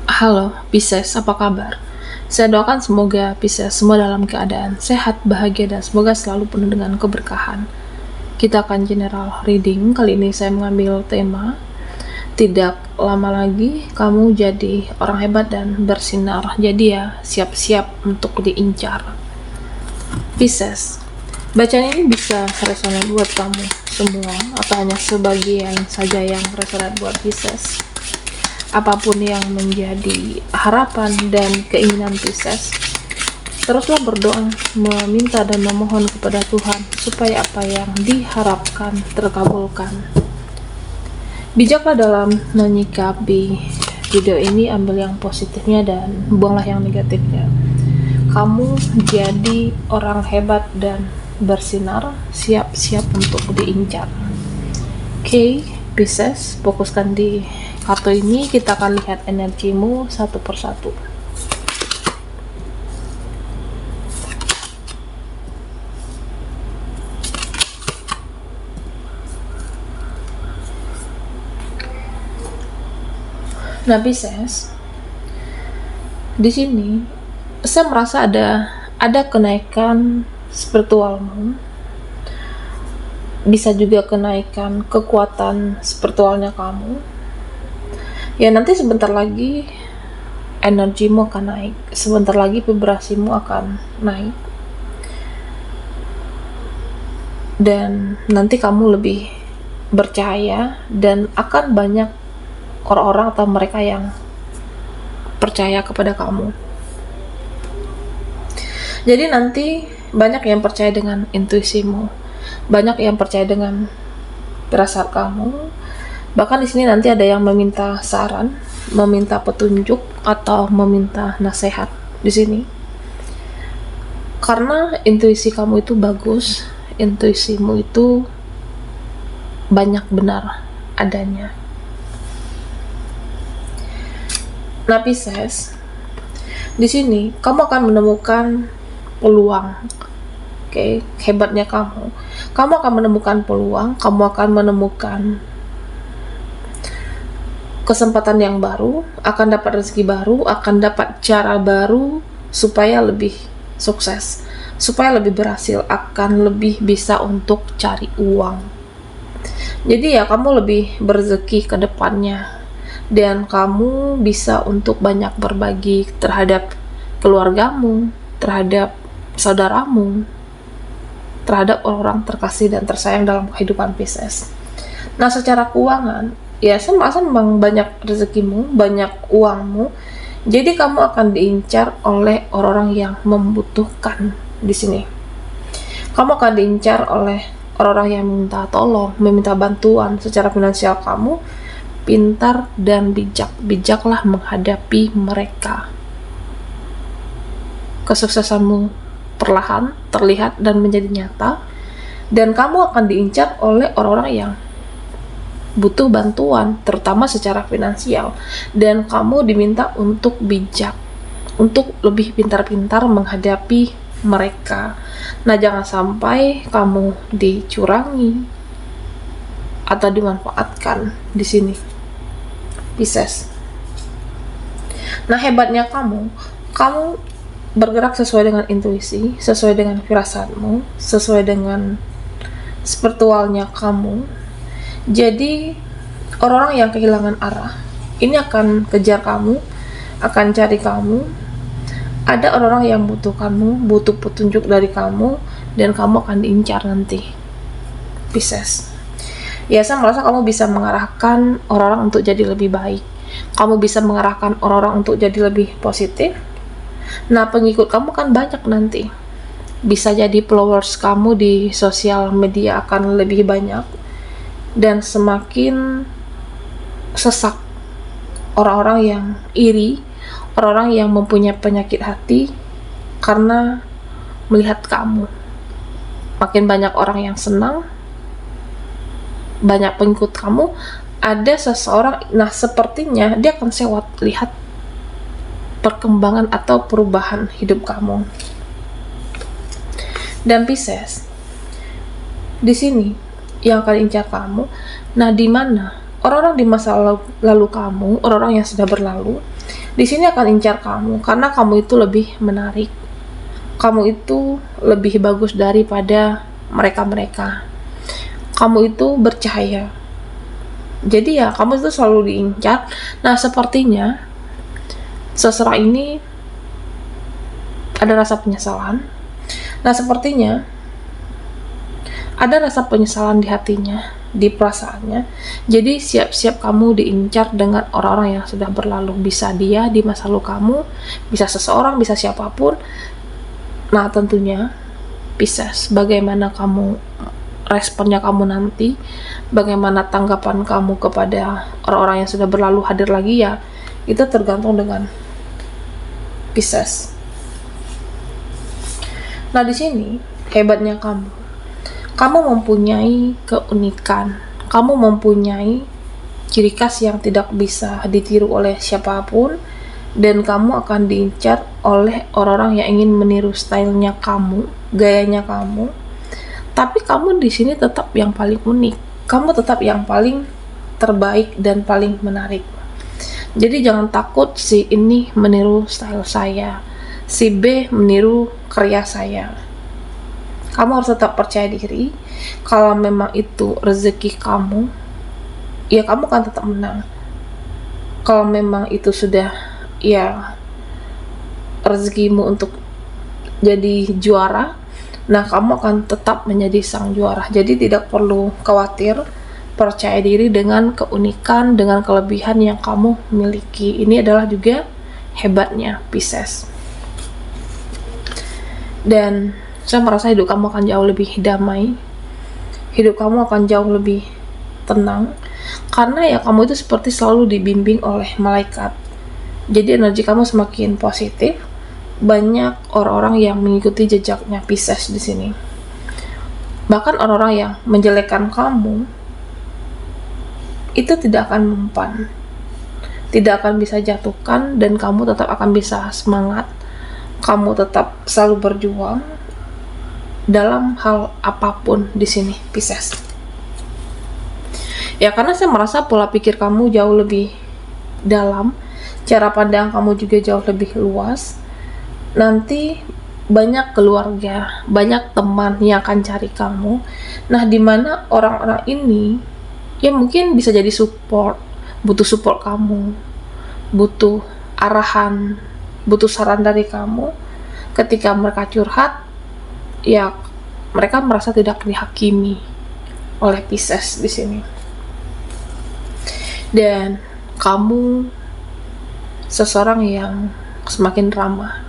Halo, Pisces, apa kabar? Saya doakan semoga Pisces semua dalam keadaan sehat, bahagia, dan semoga selalu penuh dengan keberkahan. Kita akan general reading. Kali ini saya mengambil tema tidak lama lagi kamu jadi orang hebat dan bersinar. Jadi ya, siap-siap untuk diincar. Pisces, bacaan ini bisa resonan buat kamu semua atau hanya sebagian saja yang resonan buat Pisces. Apapun yang menjadi harapan dan keinginan Pisces, teruslah berdoa, meminta dan memohon kepada Tuhan supaya apa yang diharapkan terkabulkan. Bijaklah dalam menyikapi video ini, ambil yang positifnya dan buanglah yang negatifnya. Kamu jadi orang hebat dan bersinar, siap-siap untuk diincar. Oke, Pisces, fokuskan di kartu ini. Kita akan lihat energimu satu persatu. Nah, Pisces, di sini saya merasa ada kenaikan spiritualmu, bisa juga kenaikan kekuatan spiritualnya kamu. Ya, nanti sebentar lagi energimu akan naik, sebentar lagi vibrasimu akan naik, dan nanti kamu lebih bercahaya dan akan banyak orang-orang atau mereka yang percaya kepada kamu. Jadi nanti banyak yang percaya dengan intuisimu, banyak yang percaya dengan firasat kamu. Bahkan di sini nanti ada yang meminta saran, meminta petunjuk, atau meminta nasihat di sini. Karena intuisi kamu itu bagus, intuisimu itu banyak benar adanya. Nah, Pisces, di sini kamu akan menemukan peluang. Oke, hebatnya kamu akan menemukan peluang, kamu akan menemukan kesempatan yang baru, akan dapat rezeki baru, akan dapat cara baru supaya lebih sukses, supaya lebih berhasil, akan lebih bisa untuk cari uang. Jadi ya, kamu lebih berzeki ke depannya, dan kamu bisa untuk banyak berbagi terhadap keluargamu, terhadap saudaramu, terhadap orang terkasih dan tersayang dalam kehidupan Pisces. Nah, secara keuangan, ya saya merasa memang banyak rezekimu, banyak uangmu. Jadi kamu akan diincar oleh orang-orang yang membutuhkan di sini. Kamu akan diincar oleh orang-orang yang minta tolong, meminta bantuan secara finansial kamu. Pintar dan bijaklah menghadapi mereka. Kesuksesanmu perlahan terlihat dan menjadi nyata, dan kamu akan diincar oleh orang-orang yang butuh bantuan, terutama secara finansial, dan kamu diminta untuk bijak, untuk lebih pintar-pintar menghadapi mereka. Nah, jangan sampai kamu dicurangi atau dimanfaatkan di sini, Pisces. Nah, hebatnya kamu bergerak sesuai dengan intuisi, sesuai dengan firasatmu, sesuai dengan spiritualnya kamu. Jadi orang-orang yang kehilangan arah ini akan kejar kamu, akan cari kamu. Ada orang-orang yang butuh kamu, butuh petunjuk dari kamu, dan kamu akan diincar nanti, Pisces. Ya, saya merasa kamu bisa mengarahkan orang-orang untuk jadi lebih baik. Kamu bisa mengarahkan orang-orang untuk jadi lebih positif. Nah, pengikut kamu kan banyak nanti. Bisa jadi followers kamu di sosial media akan lebih banyak. Dan semakin sesak orang-orang yang iri, orang-orang yang mempunyai penyakit hati karena melihat kamu. Makin banyak orang yang senang, banyak pengikut kamu, ada seseorang, nah sepertinya dia akan sewot lihat perkembangan atau perubahan hidup kamu. Dan Pisces, di sini yang akan incar kamu, nah di mana Orang-orang di masa lalu kamu, orang-orang yang sudah berlalu, di sini akan incar kamu karena kamu itu lebih menarik. Kamu itu lebih bagus daripada mereka-mereka. Kamu itu bercahaya. Jadi ya kamu itu selalu diincar. Nah, sepertinya seseorang ini ada rasa penyesalan. Nah, sepertinya ada rasa penyesalan di hatinya, di perasaannya. Jadi siap-siap kamu diincar dengan orang-orang yang sudah berlalu. Bisa dia di masa lalu kamu, bisa seseorang, bisa siapapun. Nah, tentunya Pisces, bagaimana kamu responnya kamu nanti, bagaimana tanggapan kamu kepada orang-orang yang sudah berlalu hadir lagi, ya itu tergantung dengan Pisces. Nah, di sini hebatnya kamu mempunyai keunikan, kamu mempunyai ciri khas yang tidak bisa ditiru oleh siapapun, dan kamu akan diincar oleh orang-orang yang ingin meniru stylenya kamu, gayanya kamu. Tapi kamu di sini tetap yang paling unik, kamu tetap yang paling terbaik dan paling menarik. Jadi jangan takut si ini meniru style saya, si B meniru karya saya. Kamu harus tetap percaya diri. Kalau memang itu rezeki kamu, ya kamu akan tetap menang. Kalau memang itu sudah ya rezekimu untuk jadi juara, nah kamu akan tetap menjadi sang juara. Jadi tidak perlu khawatir, percaya diri dengan keunikan, dengan kelebihan yang kamu miliki. Ini adalah juga hebatnya Pisces. Dan saya merasa hidup kamu akan jauh lebih damai, hidup kamu akan jauh lebih tenang, karena ya kamu itu seperti selalu dibimbing oleh malaikat. Jadi energi kamu semakin positif. Banyak orang-orang yang mengikuti jejaknya Pisces di sini. Bahkan orang-orang yang menjelekkan kamu itu tidak akan mempan, tidak akan bisa jatuhkan, dan kamu tetap akan bisa semangat. Kamu tetap selalu berjuang dalam hal apapun di sini Pisces. Ya karena saya merasa pola pikir kamu jauh lebih dalam, cara pandang kamu juga jauh lebih luas. Nanti banyak keluarga, banyak teman yang akan cari kamu. Nah, dimana orang-orang ini ya mungkin bisa jadi support, butuh support kamu, butuh arahan, butuh saran dari kamu. Ketika mereka curhat, ya mereka merasa tidak dihakimi oleh Pisces di sini. Dan kamu seseorang yang semakin ramah,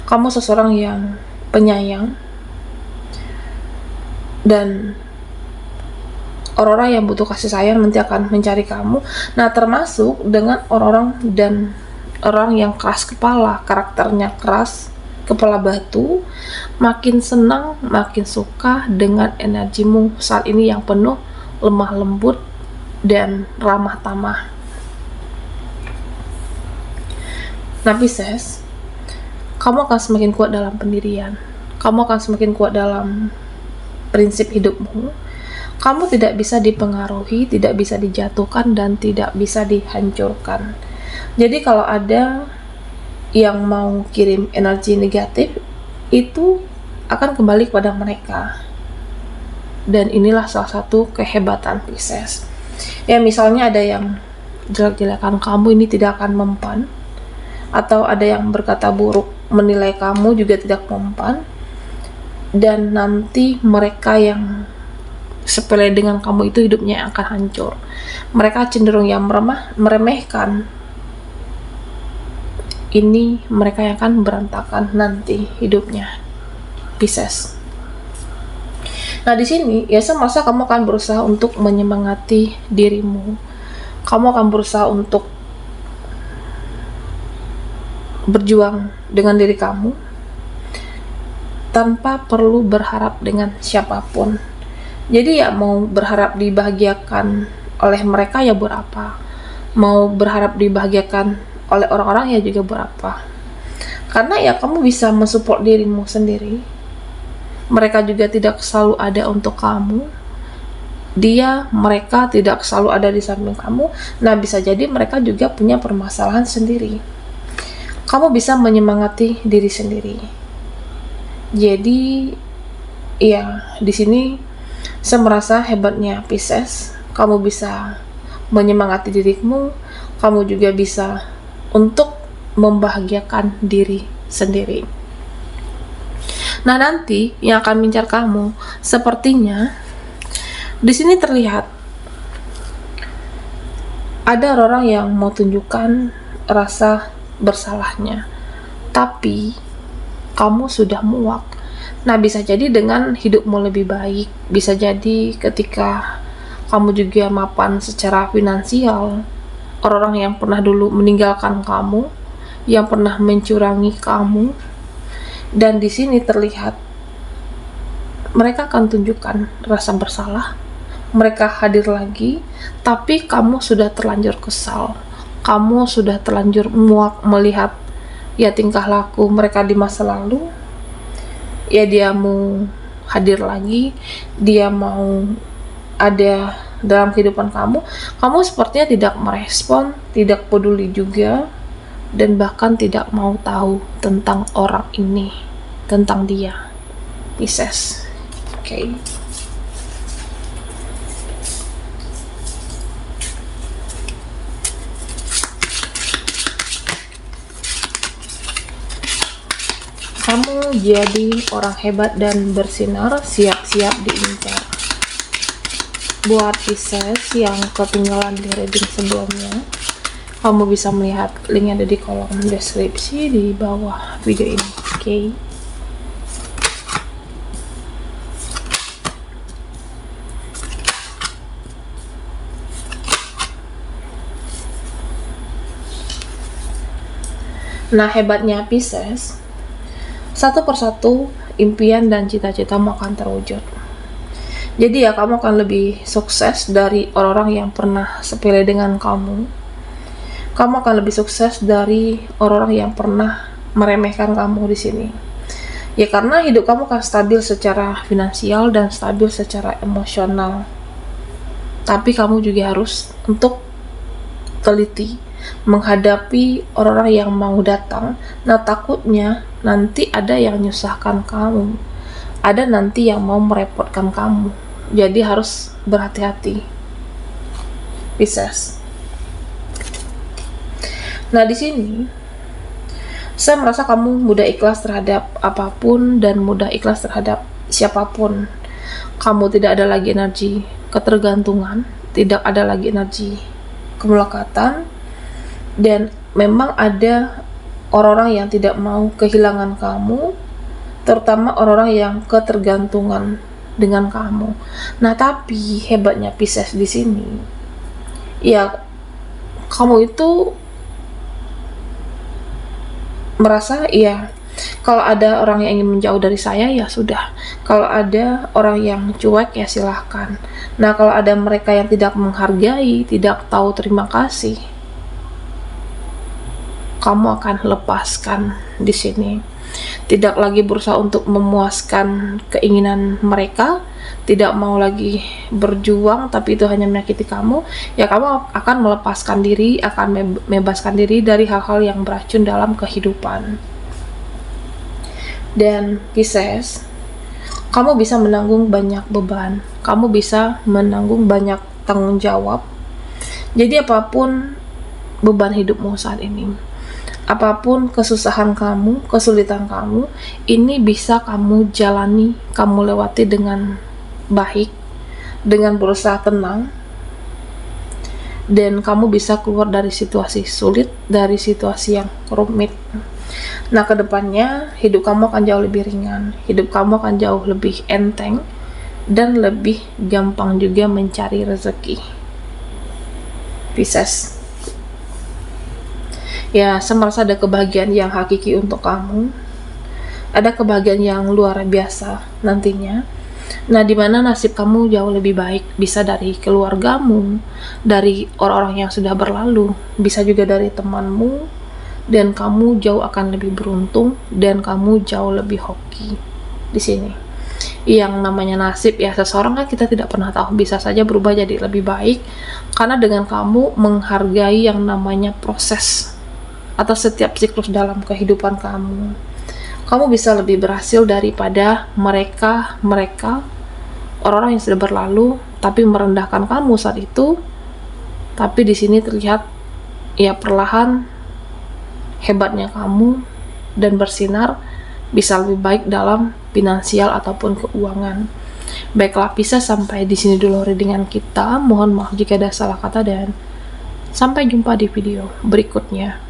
kamu seseorang yang penyayang, dan orang-orang yang butuh kasih sayang nanti akan mencari kamu. Nah, termasuk dengan orang-orang dan orang yang keras kepala, karakternya keras, kepala batu, makin senang, makin suka dengan energimu saat ini yang penuh lemah lembut dan ramah tamah. Nah, Pisces, kamu akan semakin kuat dalam pendirian, kamu akan semakin kuat dalam prinsip hidupmu. Kamu tidak bisa dipengaruhi, tidak bisa dijatuhkan, dan tidak bisa dihancurkan. Jadi kalau ada yang mau kirim energi negatif, itu akan kembali kepada mereka. Dan inilah salah satu kehebatan Pisces. Ya misalnya ada yang jelek-jelekan kamu, ini tidak akan mempan. Atau ada yang berkata buruk, menilai kamu juga tidak mempan. Dan nanti mereka yang sepele dengan kamu itu hidupnya akan hancur. Mereka cenderung yang meremehkan. Ini mereka yang akan berantakan nanti hidupnya, Pisces. Nah, di sini ya saya merasa kamu akan berusaha untuk menyemangati dirimu. Kamu akan berusaha untuk berjuang dengan diri kamu tanpa perlu berharap dengan siapapun. Jadi ya mau berharap dibahagiakan oleh mereka ya buat apa, mau berharap dibahagiakan oleh orang-orang ya juga buat apa. Karena ya kamu bisa mensupport dirimu sendiri. Mereka juga tidak selalu ada untuk kamu. mereka tidak selalu ada di samping kamu. Nah, bisa jadi mereka juga punya permasalahan sendiri. Kamu bisa menyemangati diri sendiri. Jadi, ya, di sini saya merasa hebatnya Pisces. Kamu bisa menyemangati dirimu, kamu juga bisa untuk membahagiakan diri sendiri. Nah, nanti yang akan mengincar kamu, sepertinya di sini terlihat ada orang yang mau tunjukkan rasa bersalahnya, tapi kamu sudah muak. Nah, bisa jadi dengan hidupmu lebih baik, bisa jadi ketika kamu juga mapan secara finansial, orang-orang yang pernah dulu meninggalkan kamu, yang pernah mencurangi kamu, dan di sini terlihat mereka akan tunjukkan rasa bersalah, mereka hadir lagi, tapi kamu sudah terlanjur kesal, kamu sudah terlanjur muak melihat ya tingkah laku mereka di masa lalu. Ya, dia mau hadir lagi, dia mau ada dalam kehidupan kamu. Kamu sepertinya tidak merespon, tidak peduli juga, dan bahkan tidak mau tahu tentang orang ini, tentang dia, Pisces. Oke. Kamu jadi orang hebat dan bersinar, siap-siap diincar. Buat Pisces yang ketinggalan di reading sebelumnya, kamu bisa melihat linknya ada di kolom deskripsi di bawah video ini. Oke. Nah, hebatnya Pisces, satu persatu impian dan cita-citamu akan terwujud. Jadi ya, kamu akan lebih sukses dari orang-orang yang pernah sepele dengan kamu. Kamu akan lebih sukses dari orang-orang yang pernah meremehkan kamu di sini. Ya, karena hidup kamu akan stabil secara finansial dan stabil secara emosional. Tapi kamu juga harus untuk teliti menghadapi orang-orang yang mau datang. Nah, takutnya nanti ada yang nyusahkan kamu, ada nanti yang mau merepotkan kamu. Jadi harus berhati-hati, Pisces. Nah, di sini saya merasa kamu mudah ikhlas terhadap apapun dan mudah ikhlas terhadap siapapun. Kamu tidak ada lagi energi ketergantungan, tidak ada lagi energi kemelekatan, dan memang ada orang-orang yang tidak mau kehilangan kamu, terutama orang-orang yang ketergantungan dengan kamu. Nah, tapi hebatnya Pisces di sini, ya, kamu itu merasa ya, kalau ada orang yang ingin menjauh dari saya ya sudah, kalau ada orang yang cuek ya silahkan. Nah, kalau ada mereka yang tidak menghargai, tidak tahu terima kasih, kamu akan lepaskan di sini. Tidak lagi berusaha untuk memuaskan keinginan mereka, tidak mau lagi berjuang tapi itu hanya menyakiti kamu. Ya, kamu akan melepaskan diri, akan membebaskan diri dari hal-hal yang beracun dalam kehidupan. Dan Pisces, kamu bisa menanggung banyak beban, kamu bisa menanggung banyak tanggung jawab. Jadi apapun beban hidupmu saat ini, apapun kesusahan kamu, kesulitan kamu, ini bisa kamu jalani, kamu lewati dengan baik, dengan berusaha tenang, dan kamu bisa keluar dari situasi sulit, dari situasi yang rumit. Nah, kedepannya hidup kamu akan jauh lebih ringan, hidup kamu akan jauh lebih enteng, dan lebih gampang juga mencari rezeki, Pisces. Ya, saya merasa ada kebahagiaan yang hakiki untuk kamu, ada kebahagiaan yang luar biasa nantinya. Nah, dimana nasib kamu jauh lebih baik, bisa dari keluargamu, dari orang-orang yang sudah berlalu, bisa juga dari temanmu, dan kamu jauh akan lebih beruntung, dan kamu jauh lebih hoki di sini. yang namanya nasib ya, seseorang kan kita tidak pernah tahu, bisa saja berubah jadi lebih baik karena dengan kamu menghargai yang namanya proses atau setiap siklus dalam kehidupan kamu bisa lebih berhasil daripada mereka orang-orang yang sudah berlalu tapi merendahkan kamu saat itu. Tapi di sini terlihat ya perlahan hebatnya kamu dan bersinar bisa lebih baik dalam finansial ataupun keuangan. Baiklah, bisa sampai di sini dulu readingan kita. Mohon maaf jika ada salah kata dan sampai jumpa di video berikutnya.